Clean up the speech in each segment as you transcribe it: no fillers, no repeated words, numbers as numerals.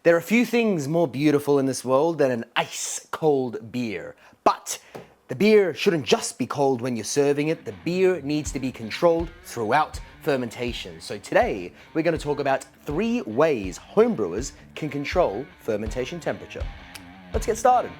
There are few things more beautiful in this world than an ice-cold beer. But the beer shouldn't just be cold when you're serving it. The beer needs to be controlled throughout fermentation. So today, we're going to talk about 3 ways homebrewers can control fermentation temperature. Let's get started.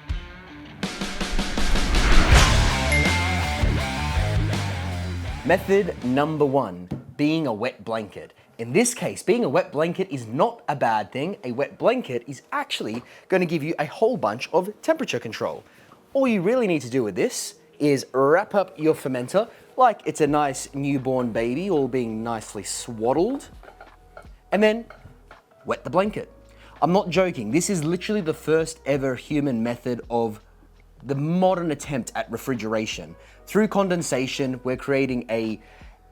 Method number 1, being a wet blanket. In this case, being a wet blanket is not a bad thing. A wet blanket is actually going to give you a whole bunch of temperature control. All you really need to do with this is wrap up your fermenter like it's a nice newborn baby, all being nicely swaddled, and then wet the blanket. I'm not joking. This is literally the first ever human method of the modern attempt at refrigeration. Through condensation, we're creating a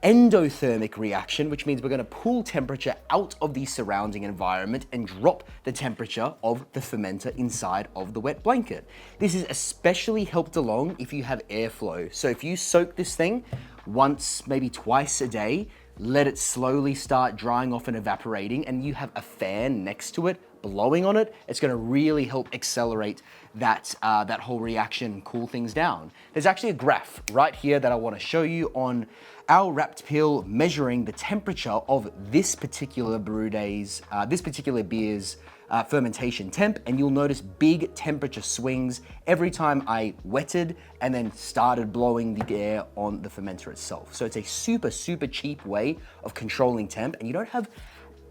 endothermic reaction, which means we're going to pull temperature out of the surrounding environment and drop the temperature of the fermenter inside of the wet blanket. This is especially helped along if you have airflow. So if you soak this thing once, maybe twice a day, let it slowly start drying off and evaporating, and you have a fan next to it blowing on it, it's going to really help accelerate that whole reaction, cool things down. There's actually a graph right here that I want to show you on our wrapped pill measuring the temperature of this particular beer's fermentation temp, and you'll notice big temperature swings every time I wetted and then started blowing the air on the fermenter itself. So it's a super, super cheap way of controlling temp, and you don't have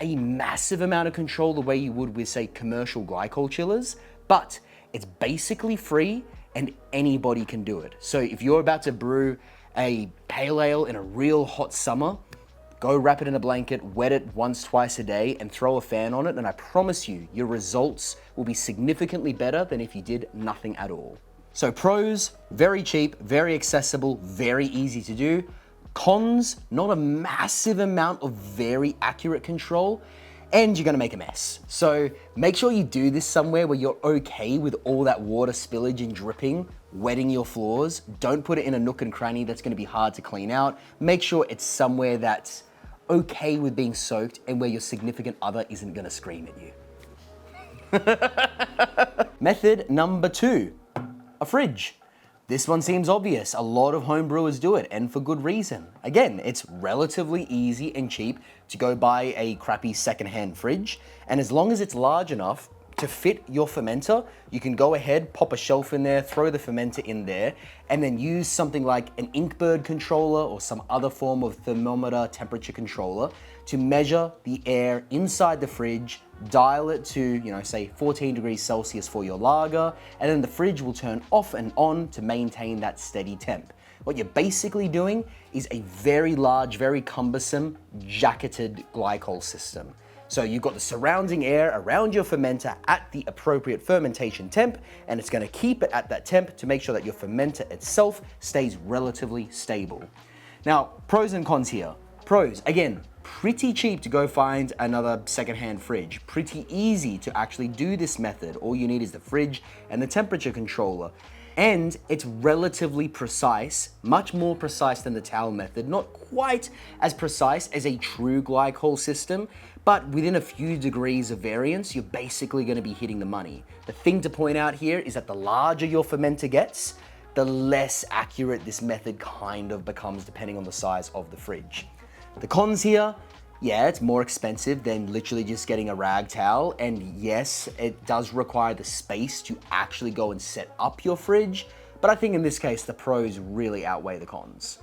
a massive amount of control the way you would with, say, commercial glycol chillers, but it's basically free and anybody can do it. So if you're about to brew a pale ale in a real hot summer, go wrap it in a blanket, wet it once, twice a day, and throw a fan on it, and I promise you, your results will be significantly better than if you did nothing at all. So pros, very cheap, very accessible, very easy to do. Cons, not a massive amount of very accurate control, and you're gonna make a mess. So make sure you do this somewhere where you're okay with all that water spillage and dripping, wetting your floors. Don't put it in a nook and cranny that's gonna be hard to clean out. Make sure it's somewhere that's okay with being soaked and where your significant other isn't gonna scream at you. Method number 2, a fridge. This one seems obvious. A lot of home brewers do it, and for good reason. Again, it's relatively easy and cheap to go buy a crappy secondhand fridge, and as long as it's large enough to fit your fermenter, you can go ahead, pop a shelf in there, throw the fermenter in there, and then use something like an Inkbird controller or some other form of thermometer temperature controller to measure the air inside the fridge, dial it to, say 14 degrees Celsius for your lager, and then the fridge will turn off and on to maintain that steady temp. What you're basically doing is a very large, very cumbersome, jacketed glycol system. So you've got the surrounding air around your fermenter at the appropriate fermentation temp, and it's gonna keep it at that temp to make sure that your fermenter itself stays relatively stable. Now, pros and cons here. Pros, again, pretty cheap to go find another secondhand fridge. Pretty easy to actually do this method. All you need is the fridge and the temperature controller. And it's relatively precise, much more precise than the towel method. Not quite as precise as a true glycol system, but within a few degrees of variance, you're basically gonna be hitting the money. The thing to point out here is that the larger your fermenter gets, the less accurate this method kind of becomes depending on the size of the fridge. The cons here, yeah, it's more expensive than literally just getting a rag towel, and yes, it does require the space to actually go and set up your fridge, but I think in this case, the pros really outweigh the cons.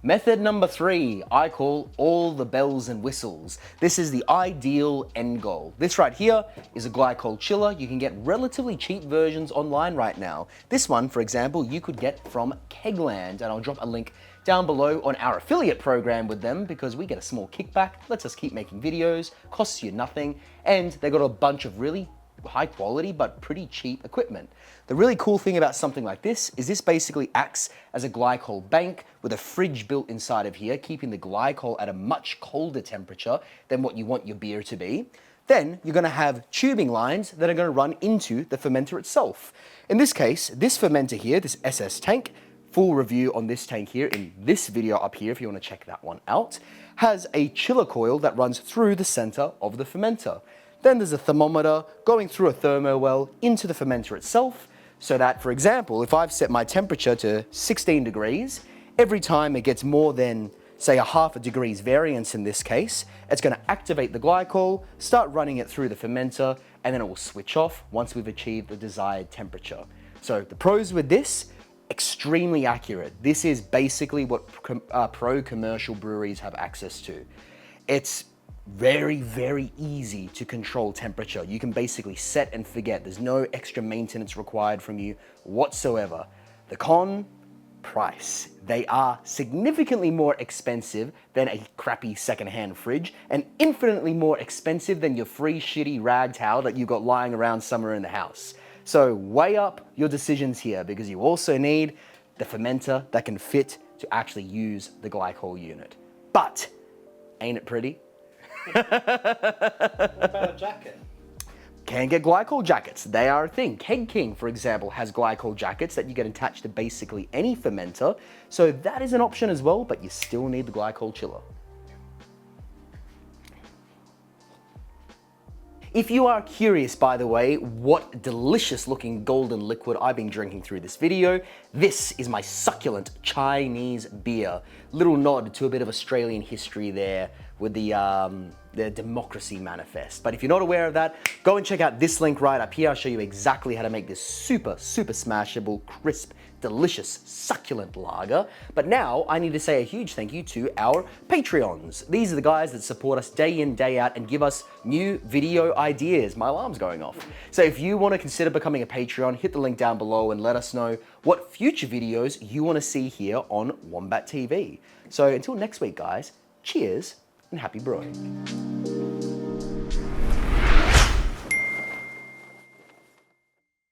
Method number 3, I call all the bells and whistles. This is the ideal end goal. This right here is a glycol chiller. You can get relatively cheap versions online right now. This one, for example, you could get from Kegland, and I'll drop a link down below on our affiliate program with them because we get a small kickback, lets us keep making videos, costs you nothing, and they got a bunch of really high quality but pretty cheap equipment. The really cool thing about something like this is this basically acts as a glycol bank with a fridge built inside of here, keeping the glycol at a much colder temperature than what you want your beer to be. Then you're gonna have tubing lines that are gonna run into the fermenter itself. In this case, this fermenter here, this SS tank, full review on this tank here in this video up here if you want to check that one out, has a chiller coil that runs through the center of the fermenter. Then there's a thermometer going through a thermo well into the fermenter itself, so that, for example, if I've set my temperature to 16 degrees, every time it gets more than, say, a half a degree's variance in this case, it's going to activate the glycol, start running it through the fermenter, and then it will switch off once we've achieved the desired temperature. So the pros with this, extremely accurate. This is basically what pro commercial breweries have access to. It's very, very easy to control temperature. You can basically set and forget. There's no extra maintenance required from you whatsoever. The con, price. They are significantly more expensive than a crappy secondhand fridge and infinitely more expensive than your free shitty rag towel that you got lying around somewhere in the house. So weigh up your decisions here, because you also need the fermenter that can fit to actually use the glycol unit. But ain't it pretty? What about a jacket? Can get glycol jackets. They are a thing. Keg King, for example, has glycol jackets that you get attached to basically any fermenter. So that is an option as well, but you still need the glycol chiller. If you are curious, by the way, what delicious looking golden liquid I've been drinking through this video, this is my succulent Chinese beer. Little nod to a bit of Australian history there with the democracy manifest. But if you're not aware of that, go and check out this link right up here. I'll show you exactly how to make this super, super smashable, crisp, delicious, succulent lager. But now I need to say a huge thank you to our Patreons. These are the guys that support us day in, day out and give us new video ideas. My alarm's going off. So if you want to consider becoming a Patreon, hit the link down below and let us know what future videos you want to see here on Wombat TV. So until next week, guys, cheers and happy brewing.